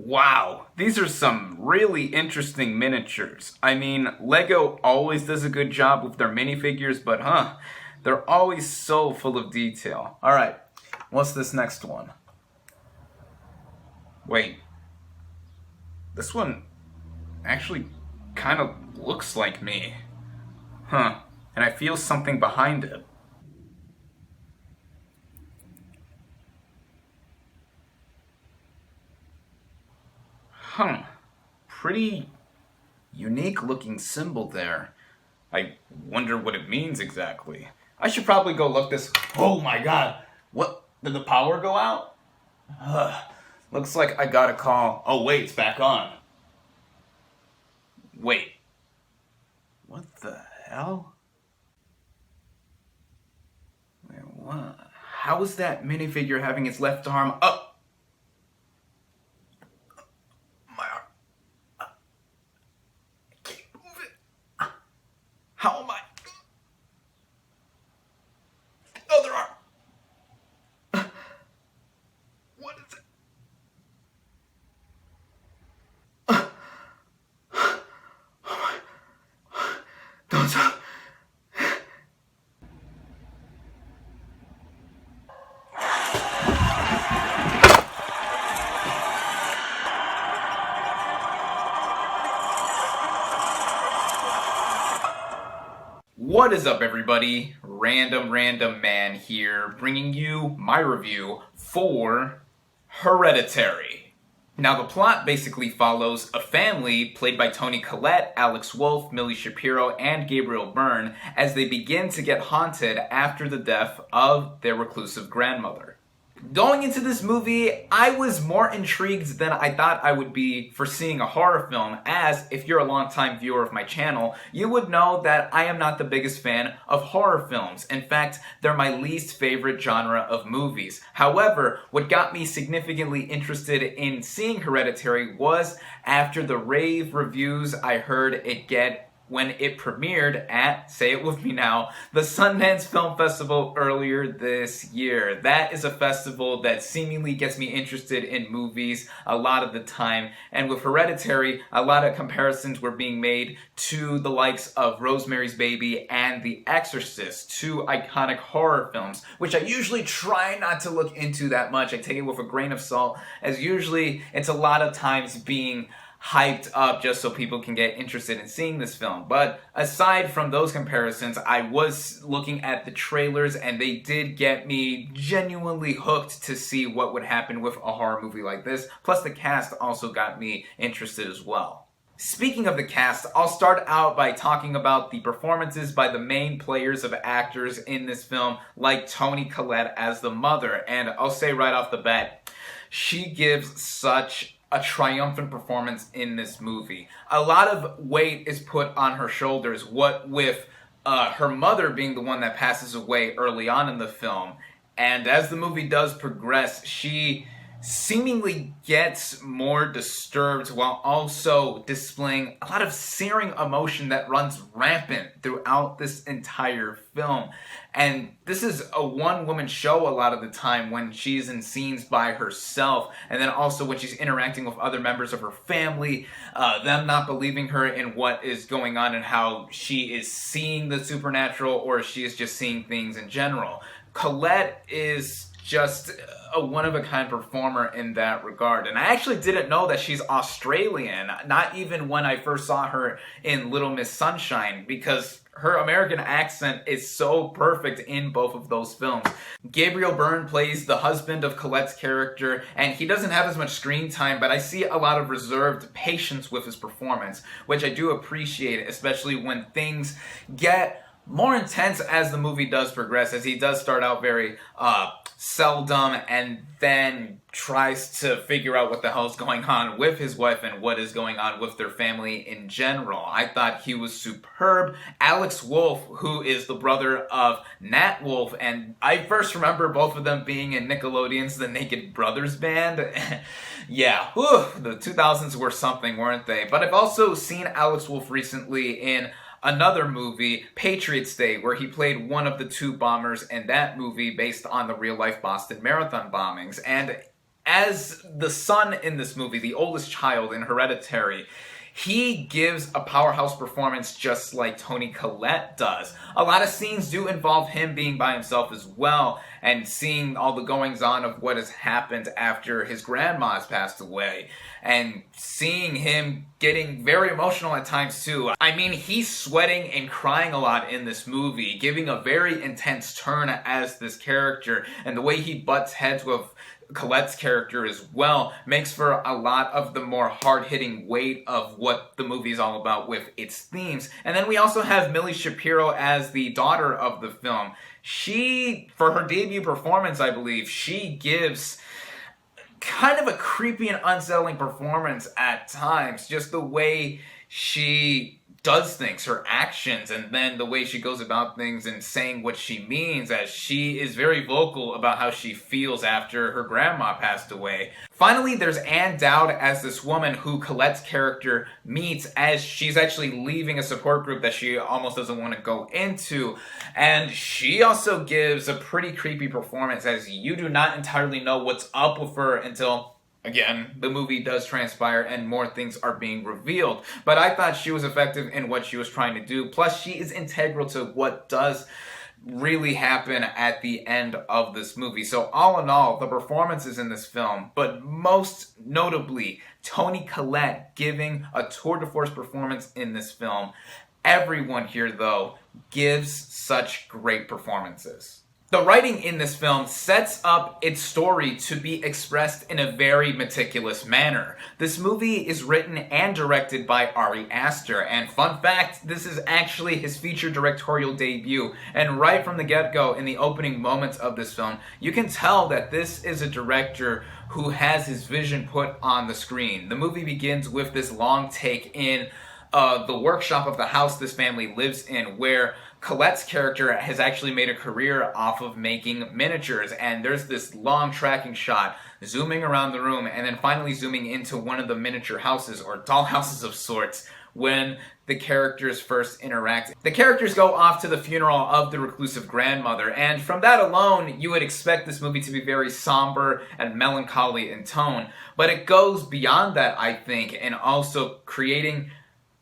Wow, these are some really interesting miniatures. I mean, Lego always does a good job with their minifigures, but they're always so full of detail. Alright, what's this next one? Wait, this one actually kind of looks like me. And I feel something behind it. Pretty unique looking symbol there. I wonder what it means exactly. I should probably go look this. Oh my god! What? Did the power go out? Looks like I got a call. Oh wait, it's back on. Wait. What the hell? Wait, what? How is that minifigure having its left arm up? How am I? The other arm. What is it? Don't stop. What is up, everybody? Random Man here, bringing you my review for Hereditary. Now, the plot basically follows a family played by Toni Collette, Alex Wolff, Millie Shapiro, and Gabriel Byrne as they begin to get haunted after the death of their reclusive grandmother. Going into this movie, I was more intrigued than I thought I would be for seeing a horror film, as if you're a longtime viewer of my channel, you would know that I am not the biggest fan of horror films. In fact, they're my least favorite genre of movies. However, what got me significantly interested in seeing Hereditary was after the rave reviews I heard it get when it premiered at, say it with me now, the Sundance Film Festival earlier this year. That is a festival that seemingly gets me interested in movies a lot of the time, and with Hereditary, a lot of comparisons were being made to the likes of Rosemary's Baby and The Exorcist, two iconic horror films, which I usually try not to look into that much. I take it with a grain of salt, as usually it's a lot of times being hyped up just so people can get interested in seeing this film. But aside from those comparisons, I was looking at the trailers and they did get me genuinely hooked to see what would happen with a horror movie like this. Plus the cast also got me interested as well. Speaking of the cast, I'll start out by talking about the performances by the main players of actors in this film, like Toni Collette as the mother. And I'll say right off the bat, she gives such a triumphant performance in this movie. A lot of weight is put on her shoulders, what with her mother being the one that passes away early on in the film. And as the movie does progress, she seemingly gets more disturbed while also displaying a lot of searing emotion that runs rampant throughout this entire film. And this is a one-woman show a lot of the time when she's in scenes by herself, and then also when she's interacting with other members of her family, them not believing her in what is going on and how she is seeing the supernatural or she is just seeing things in general. Collette is just a one-of-a-kind performer in that regard. And I actually didn't know that she's Australian, not even when I first saw her in Little Miss Sunshine, because her American accent is so perfect in both of those films. Gabriel Byrne plays the husband of Colette's character, and he doesn't have as much screen time, but I see a lot of reserved patience with his performance, which I do appreciate, especially when things get more intense as the movie does progress, as he does start out very seldom and then tries to figure out what the hell's going on with his wife and what is going on with their family in general. I thought he was superb. Alex Wolff, who is the brother of Nat Wolff, and I first remember both of them being in Nickelodeon's The Naked Brothers Band. Yeah, the 2000s were something, weren't they? But I've also seen Alex Wolff recently in another movie, Patriots Day, where he played one of the two bombers in that movie based on the real-life Boston Marathon bombings. And as the son in this movie, the oldest child in Hereditary, he gives a powerhouse performance just like Toni Collette does. A lot of scenes do involve him being by himself as well and seeing all the goings on of what has happened after his grandma has passed away and seeing him getting very emotional at times too. I mean, he's sweating and crying a lot in this movie, giving a very intense turn as this character, and the way he butts heads with Colette's character as well makes for a lot of the more hard-hitting weight of what the movie is all about with its themes. And then we also have Millie Shapiro as the daughter of the film. She, for her debut performance, I believe, she gives kind of a creepy and unsettling performance at times. Just the way she does things, her actions, and then the way she goes about things and saying what she means, as she is very vocal about how she feels after her grandma passed away. Finally, there's Ann Dowd as this woman who Colette's character meets as she's actually leaving a support group that she almost doesn't want to go into. And she also gives a pretty creepy performance, as you do not entirely know what's up with her until, again, the movie does transpire and more things are being revealed. But I thought she was effective in what she was trying to do. Plus, she is integral to what does really happen at the end of this movie. So all in all, the performances in this film, but most notably, Toni Collette giving a tour de force performance in this film. Everyone here, though, gives such great performances. The writing in this film sets up its story to be expressed in a very meticulous manner. This movie is written and directed by Ari Aster, and fun fact, this is actually his feature directorial debut, and right from the get-go, in the opening moments of this film, you can tell that this is a director who has his vision put on the screen. The movie begins with this long take in the workshop of the house this family lives in, where Colette's character has actually made a career off of making miniatures, and there's this long tracking shot zooming around the room and then finally zooming into one of the miniature houses or doll houses of sorts when the characters first interact. The characters go off to the funeral of the reclusive grandmother, and from that alone you would expect this movie to be very somber and melancholy in tone, but it goes beyond that, I think, and also creating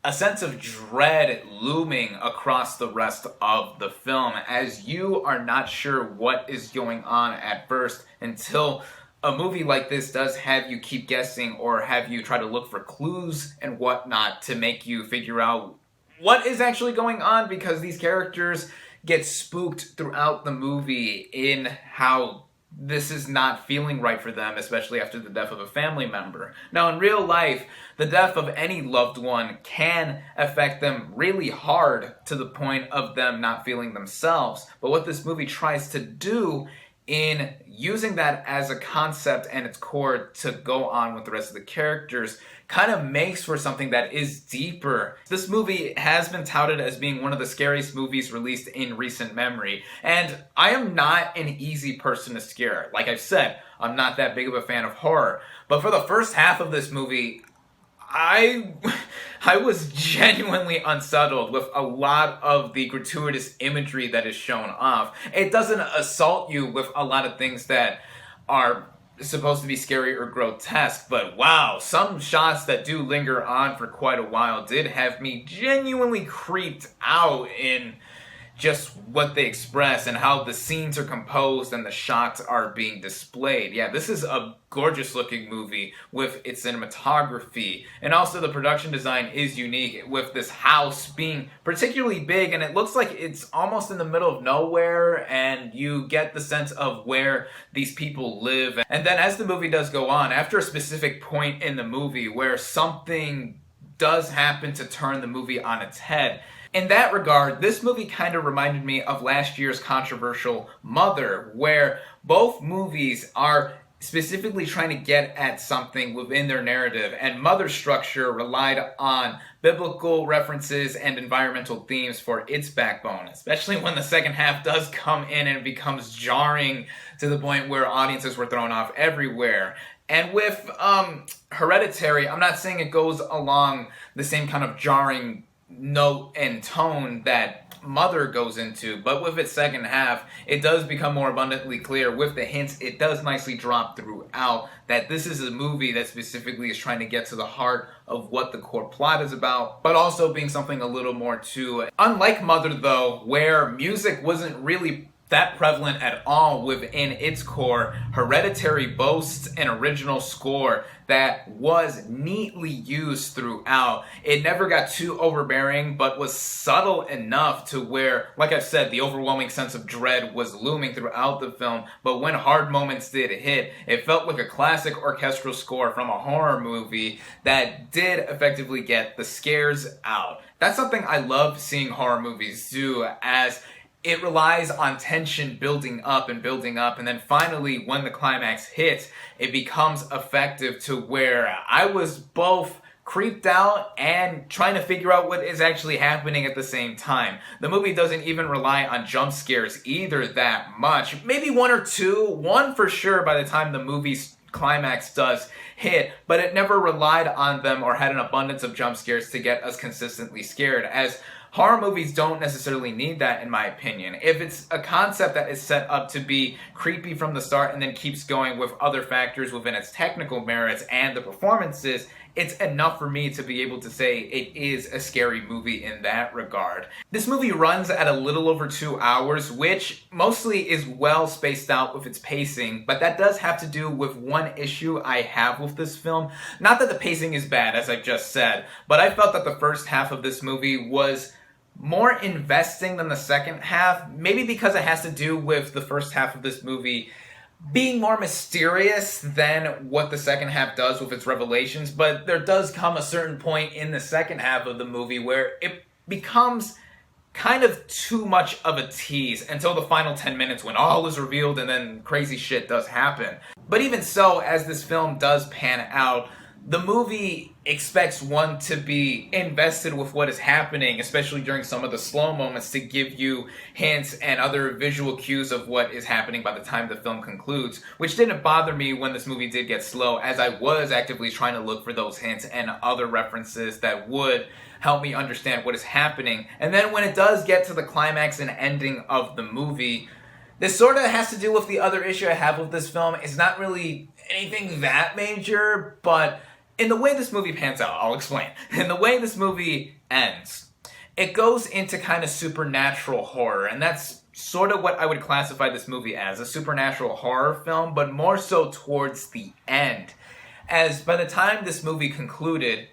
a sense of dread looming across the rest of the film, as you are not sure what is going on at first until a movie like this does have you keep guessing or have you try to look for clues and whatnot to make you figure out what is actually going on, because these characters get spooked throughout the movie in how this is not feeling right for them, especially after the death of a family member. Now, in real life, the death of any loved one can affect them really hard to the point of them not feeling themselves. But what this movie tries to do in using that as a concept and its core to go on with the rest of the characters kind of makes for something that is deeper. This movie has been touted as being one of the scariest movies released in recent memory, and I am not an easy person to scare. Like I've said, I'm not that big of a fan of horror, but for the first half of this movie, I was genuinely unsettled with a lot of the gratuitous imagery that is shown off. It doesn't assault you with a lot of things that are supposed to be scary or grotesque, but wow, some shots that do linger on for quite a while did have me genuinely creeped out in just what they express and how the scenes are composed and the shots are being displayed. Yeah, this is a gorgeous looking movie with its cinematography, and also the production design is unique, with this house being particularly big, and it looks like it's almost in the middle of nowhere, and you get the sense of where these people live. And then as the movie does go on, after a specific point in the movie where something does happen to turn the movie on its head, in that regard, this movie kind of reminded me of last year's controversial Mother, where both movies are specifically trying to get at something within their narrative, and Mother's structure relied on biblical references and environmental themes for its backbone, especially when the second half does come in and it becomes jarring to the point where audiences were thrown off everywhere. And with Hereditary, I'm not saying it goes along the same kind of jarring note and tone that Mother goes into, but with its second half, it does become more abundantly clear with the hints. It does nicely drop throughout that this is a movie that specifically is trying to get to the heart of what the core plot is about, but also being something a little more to it. Unlike Mother, though, where music wasn't really that prevalent at all within its core, Hereditary boasts an original score that was neatly used throughout. It never got too overbearing, but was subtle enough to where, like I've said, the overwhelming sense of dread was looming throughout the film, but when hard moments did hit, it felt like a classic orchestral score from a horror movie that did effectively get the scares out. That's something I love seeing horror movies do, as it relies on tension building up, and then finally, when the climax hits, it becomes effective to where I was both creeped out and trying to figure out what is actually happening at the same time. The movie doesn't even rely on jump scares either that much. Maybe one or two, one for sure by the time the movie's climax does hit, but it never relied on them or had an abundance of jump scares to get us consistently scared, as horror movies don't necessarily need that, in my opinion. If it's a concept that is set up to be creepy from the start and then keeps going with other factors within its technical merits and the performances, it's enough for me to be able to say it is a scary movie in that regard. This movie runs at a little over 2 hours, which mostly is well spaced out with its pacing, but that does have to do with one issue I have with this film. Not that the pacing is bad, as I've just said, but I felt that the first half of this movie was more investing than the second half, maybe because it has to do with the first half of this movie being more mysterious than what the second half does with its revelations, but there does come a certain point in the second half of the movie where it becomes kind of too much of a tease until the final 10 minutes when all is revealed and then crazy shit does happen. But even so, as this film does pan out, the movie expects one to be invested with what is happening, especially during some of the slow moments, to give you hints and other visual cues of what is happening by the time the film concludes, which didn't bother me when this movie did get slow, as I was actively trying to look for those hints and other references that would help me understand what is happening. And then when it does get to the climax and ending of the movie, this sort of has to do with the other issue I have with this film. It's not really anything that major, but in the way this movie pans out, I'll explain. In the way this movie ends, it goes into kind of supernatural horror, and that's sort of what I would classify this movie as, a supernatural horror film, but more so towards the end. As by the time this movie concluded,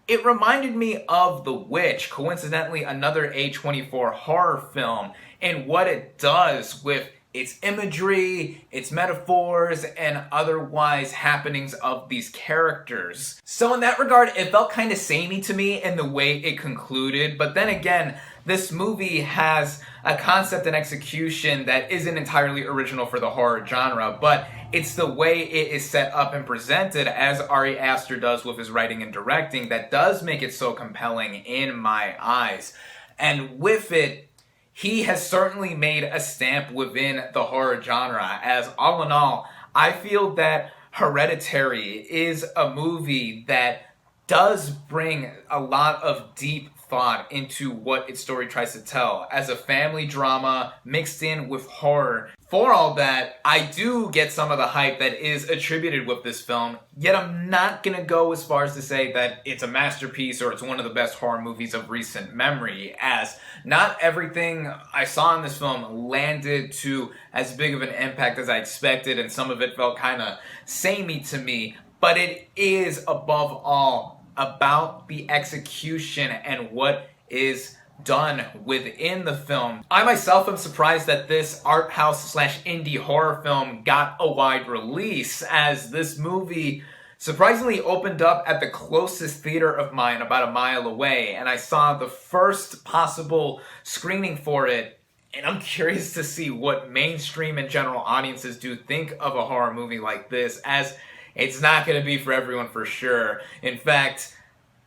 it reminded me of The Witch, coincidentally another A24 horror film, and what it does with its imagery, its metaphors, and otherwise happenings of these characters. So in that regard, it felt kind of samey to me in the way it concluded, but then again, this movie has a concept and execution that isn't entirely original for the horror genre, but it's the way it is set up and presented, as Ari Aster does with his writing and directing, that does make it so compelling in my eyes. And with it, he has certainly made a stamp within the horror genre, as all in all, I feel that Hereditary is a movie that does bring a lot of deep thought into what its story tries to tell, as a family drama mixed in with horror. For all that, I do get some of the hype that is attributed with this film, yet I'm not gonna go as far as to say that it's a masterpiece or it's one of the best horror movies of recent memory, as not everything I saw in this film landed to as big of an impact as I expected, and some of it felt kind of samey to me, but it is above all about the execution and what is done within the film. I myself am surprised that this art house slash indie horror film got a wide release, as this movie surprisingly opened up at the closest theater of mine about a mile away, and I saw the first possible screening for it, and I'm curious to see what mainstream and general audiences do think of a horror movie like this, as it's not going to be for everyone for sure. In fact,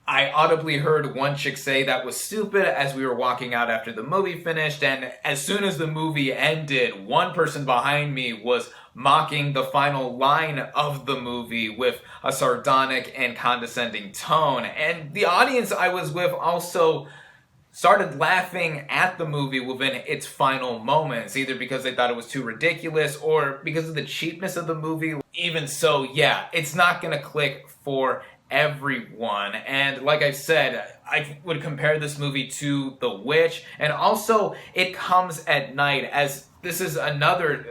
I audibly heard one chick say that was stupid as we were walking out after the movie finished, and as soon as the movie ended, one person behind me was mocking the final line of the movie with a sardonic and condescending tone. And the audience I was with also started laughing at the movie within its final moments, either because they thought it was too ridiculous or because of the cheapness of the movie. Even so, yeah, it's not gonna click for everyone. And like I said, I would compare this movie to The Witch, and also It Comes at Night, as this is another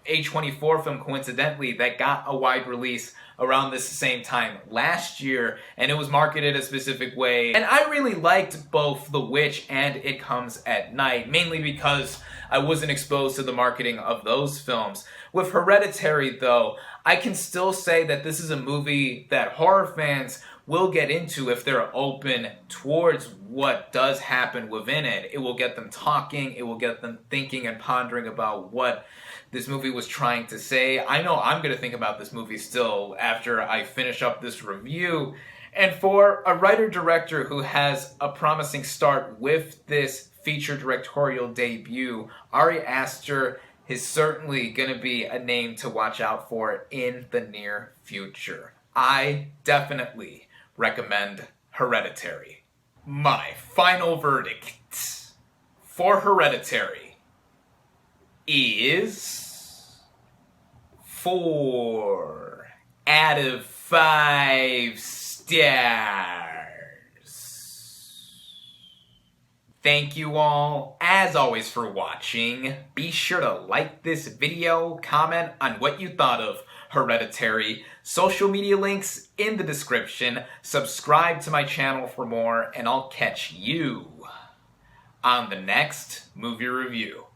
A24 film, coincidentally, that got a wide release around this same time last year, and it was marketed a specific way. And I really liked both The Witch and It Comes at Night, mainly because I wasn't exposed to the marketing of those films. With Hereditary, though, I can still say that this is a movie that horror fans will get into if they're open towards what does happen within it. It will get them talking, it will get them thinking and pondering about what this movie was trying to say. I know I'm going to think about this movie still after I finish up this review. And for a writer-director who has a promising start with this feature directorial debut, Ari Aster is certainly going to be a name to watch out for in the near future. I definitely recommend Hereditary. My final verdict for Hereditary is 4 out of 5 stars. Thank you all, as always, for watching. Be sure to like this video, comment on what you thought of Hereditary, social media links in the description, subscribe to my channel for more, and I'll catch you on the next movie review.